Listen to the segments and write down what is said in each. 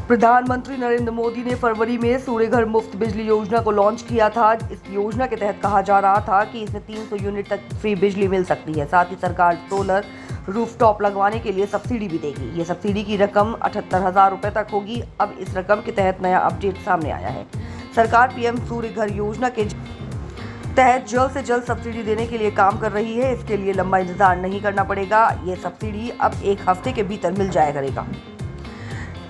प्रधानमंत्री नरेंद्र मोदी ने फरवरी में सूर्य घर मुफ्त बिजली योजना को लॉन्च किया था। इस योजना के तहत कहा जा रहा था कि इसमें 300 यूनिट तक फ्री बिजली मिल सकती है। साथ ही सरकार सोलर रूफटॉप लगवाने के लिए सब्सिडी भी देगी। ये सब्सिडी की रकम 78,000 रुपये तक होगी। अब इस रकम के तहत नया अपडेट सामने आया है। सरकार पीएम सूर्य घर योजना के तहत जल्द से जल्द सब्सिडी देने के लिए काम कर रही है। इसके लिए लंबा इंतजार नहीं करना पड़ेगा। ये सब्सिडी अब 1 हफ्ते के भीतर मिल जाया करेगा।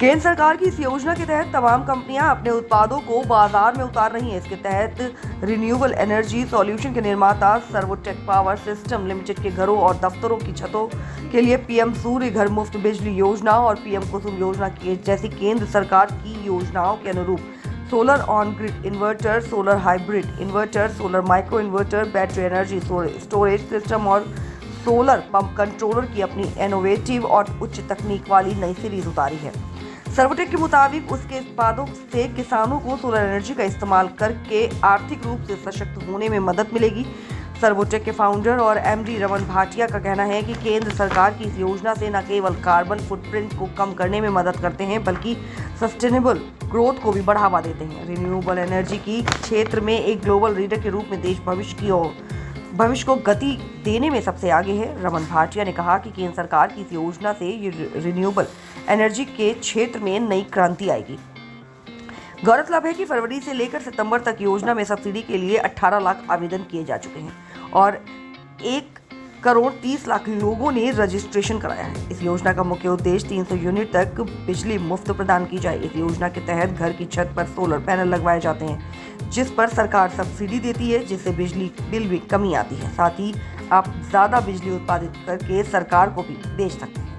केंद्र सरकार की इस योजना के तहत तमाम कंपनियां अपने उत्पादों को बाजार में उतार रही हैं। इसके तहत रिन्यूएबल एनर्जी सॉल्यूशन के निर्माता सर्वोटेक पावर सिस्टम लिमिटेड के घरों और दफ्तरों की छतों के लिए पीएम सूर्य घर मुफ्त बिजली योजना और पीएम कुसुम योजना के जैसी केंद्र सरकार की योजनाओं के अनुरूप solar on grid inverter, solar hybrid inverter, solar micro inverter, battery energy storage system और सोलर पंप कंट्रोलर की अपनी इनोवेटिव और उच्च तकनीक वाली नई सीरीज उतारी है। सर्वोटेक के मुताबिक उसके उत्पादों से किसानों को सोलर एनर्जी का इस्तेमाल करके आर्थिक रूप से सशक्त होने में मदद मिलेगी। सर्वोटेक के फाउंडर और एमडी रमन भाटिया का कहना है कि केंद्र सरकार की इस योजना से न केवल कार्बन फुटप्रिंट को कम करने में मदद करते हैं बल्कि सस्टेनेबल ग्रोथ को भी बढ़ावा देते हैं। रिन्यूएबल एनर्जी की क्षेत्र में एक ग्लोबल लीडर के रूप में देश भविष्य को गति देने में सबसे आगे है। रमन भाटिया ने कहा कि केंद्र सरकार की इस योजना से रिन्यूएबल एनर्जी के क्षेत्र में नई क्रांति आएगी। गौरतलब है कि फरवरी से लेकर सितंबर तक योजना में सब्सिडी के लिए 18 लाख आवेदन किए जा चुके हैं और 1,30,00,000 लोगों ने रजिस्ट्रेशन कराया है। इस योजना का मुख्य उद्देश्य 300 यूनिट तक बिजली मुफ्त प्रदान की जाए। इस योजना के तहत घर की छत पर सोलर पैनल लगवाए जाते हैं जिस पर सरकार सब्सिडी देती है, जिससे बिजली बिल में कमी आती है। साथ ही आप ज़्यादा बिजली उत्पादित करके सरकार को भी बेच सकते हैं।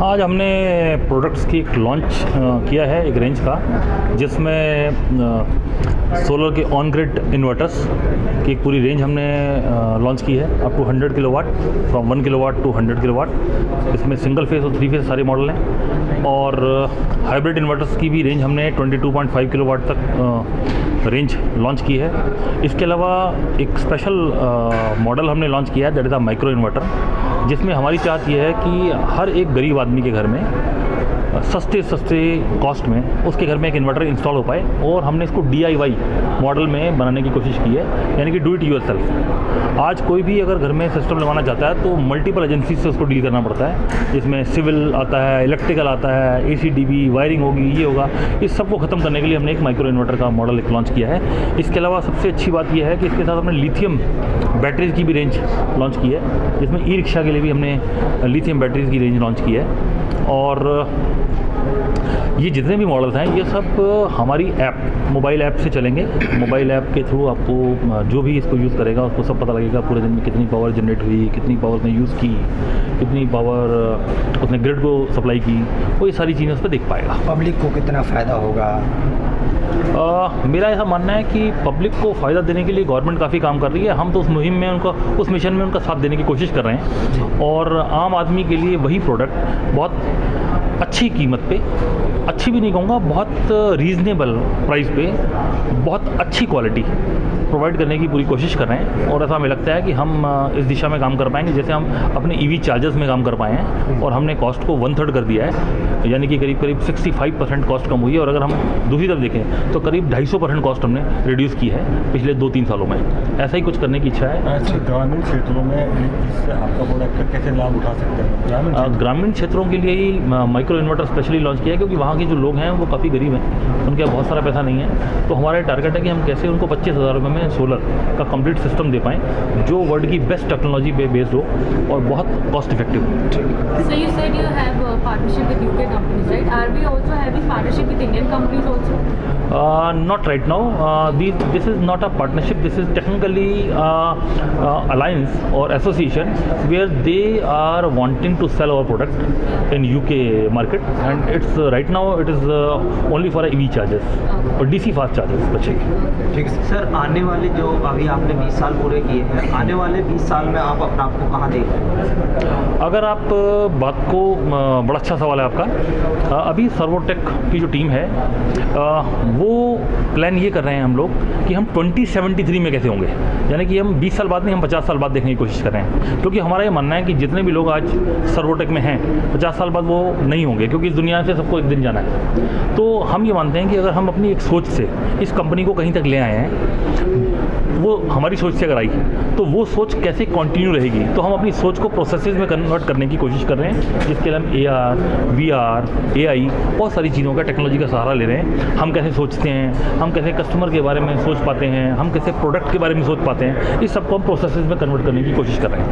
आज हमने प्रोडक्ट्स की एक लॉन्च किया है, एक रेंज का, जिसमें सोलर के ऑन ग्रिड इन्वर्टर्स की एक पूरी रेंज हमने लॉन्च की है up to 100 kilowatt, from 1 kilowatt to 100 kilowatt. इसमें सिंगल फेस और 3 फेस सारे मॉडल हैं और हाइब्रिड इन्वर्टर्स की भी रेंज हमने 22.5 किलोवाट तक रेंज लॉन्च की है। इसके अलावा एक स्पेशल मॉडल हमने लॉन्च किया है, that is a micro inverter, जिसमें हमारी चाहत यह है कि हर एक गरीब आदमी के घर में सस्ते कॉस्ट में उसके घर में एक इन्वर्टर इंस्टॉल हो पाए। और हमने इसको DIY मॉडल में बनाने की कोशिश की है, यानी कि डू इट योरसेल्फ। आज कोई भी अगर घर में सिस्टम लगाना चाहता है तो मल्टीपल एजेंसी से उसको डील करना पड़ता है, जिसमें सिविल आता है, इलेक्ट्रिकल आता है, ACDB वायरिंग होगी, ये होगा। इस सब को ख़त्म करने के लिए हमने एक माइक्रो इन्वर्टर का मॉडल एक लॉन्च किया है। इसके अलावा सबसे अच्छी बात यह है कि इसके साथ हमने लिथियम बैटरीज़ की भी रेंज लॉन्च की है, जिसमें ई-रिक्शा के लिए भी हमने लिथियम बैटरीज़ की रेंज लॉन्च की है। और ये जितने भी मॉडल्स हैं ये सब हमारी मोबाइल ऐप से चलेंगे। मोबाइल ऐप के थ्रू आपको जो भी इसको यूज़ करेगा उसको सब पता लगेगा पूरे दिन में कितनी पावर जनरेट हुई, कितनी पावर उसने यूज़ की, कितनी पावर उसने ग्रिड को सप्लाई की, वो ये सारी चीज़ें उस पर देख पाएगा। पब्लिक को कितना फ़ायदा होगा? मेरा ऐसा मानना है कि पब्लिक को फ़ायदा देने के लिए गवर्नमेंट काफ़ी काम कर रही है। हम तो उस मुहिम में उस मिशन में उनका साथ देने की कोशिश कर रहे हैं और आम आदमी के लिए वही प्रोडक्ट बहुत अच्छी कीमत पे, अच्छी भी नहीं कहूँगा, बहुत रीज़नेबल प्राइस पे, बहुत अच्छी क्वालिटी प्रोवाइड करने की पूरी कोशिश कर रहे हैं। और ऐसा हमें लगता है कि हम इस दिशा में काम कर पाएंगे, जैसे हम अपने EV चार्जर्स में काम कर पाए हैं और हमने कॉस्ट को 1/3 कर दिया है, यानी कि करीब 65% कॉस्ट कम हुई है। और अगर हम दूसरी तरफ देखें तो करीब 250% कॉस्ट हमने रिड्यूस की है पिछले 2-3 सालों में। ऐसा ही कुछ करने की इच्छा है। ग्रामीण क्षेत्रों में इससे आपका प्रोडक्ट का कैसे लाभ उठा सकते हैं? ग्रामीण क्षेत्रों के लिए ही माइक्रो इन्वर्टर स्पेशली लॉन्च किया है, क्योंकि वहाँ के जो लोग हैं वो काफ़ी गरीब हैं, उनके पास बहुत सारा पैसा नहीं है। तो हमारा टारगेट है कि हम कैसे उनको 25,000 रुपये में सोलर का कंप्लीट सिस्टम दे पाएँ जो वर्ल्ड की बेस्ट टेक्नोलॉजी पे बेस्ड हो और बहुत कॉस्ट इफेक्टिव हो। So you said you have a partnership with UK companies, right? Are we also having partnership with Indian companies also? Not right now. This is not a partnership. This is technically alliance or association where they are wanting to sell our product in UK market, and it's right now it is only for EV chargers or DC fast chargers. ठीक है sir, आने वाले जो अभी आपने 20 साल पूरे किए हैं, आने वाले 20 साल में आप अपने आप को कहाँ देख रहे हैं? अगर आप बात को बड़ा अच्छा सवाल है आपका। अभी सर्वोटेक की जो टीम है वो प्लान ये कर रहे हैं हम लोग कि हम 2073 में कैसे होंगे, यानी कि हम 20 साल बाद नहीं, हम 50 साल बाद देखने की कोशिश कर रहे हैं। क्योंकि हमारा ये मानना है कि जितने भी लोग आज सर्वोटेक में हैं 50 साल बाद वो नहीं होंगे, क्योंकि इस दुनिया से सबको एक दिन जाना है। तो हम ये मानते हैं कि अगर हम अपनी एक सोच से इस कंपनी को कहीं तक ले आए हैं, वो हमारी सोच से अगर आई, तो वो सोच कैसे कंटिन्यू रहेगी। तो हम अपनी सोच को प्रोसेसेस में कन्वर्ट करने की कोशिश कर रहे हैं, जिसके लिए हम AR, VR, AI बहुत सारी चीज़ों का, टेक्नोलॉजी का सहारा ले रहे हैं। हम कैसे सोचते हैं, हम कैसे कस्टमर के बारे में सोच पाते हैं, हम कैसे प्रोडक्ट के बारे में सोच पाते हैं, इस सबको हम प्रोसेसेस में कन्वर्ट करने की कोशिश कर रहे हैं।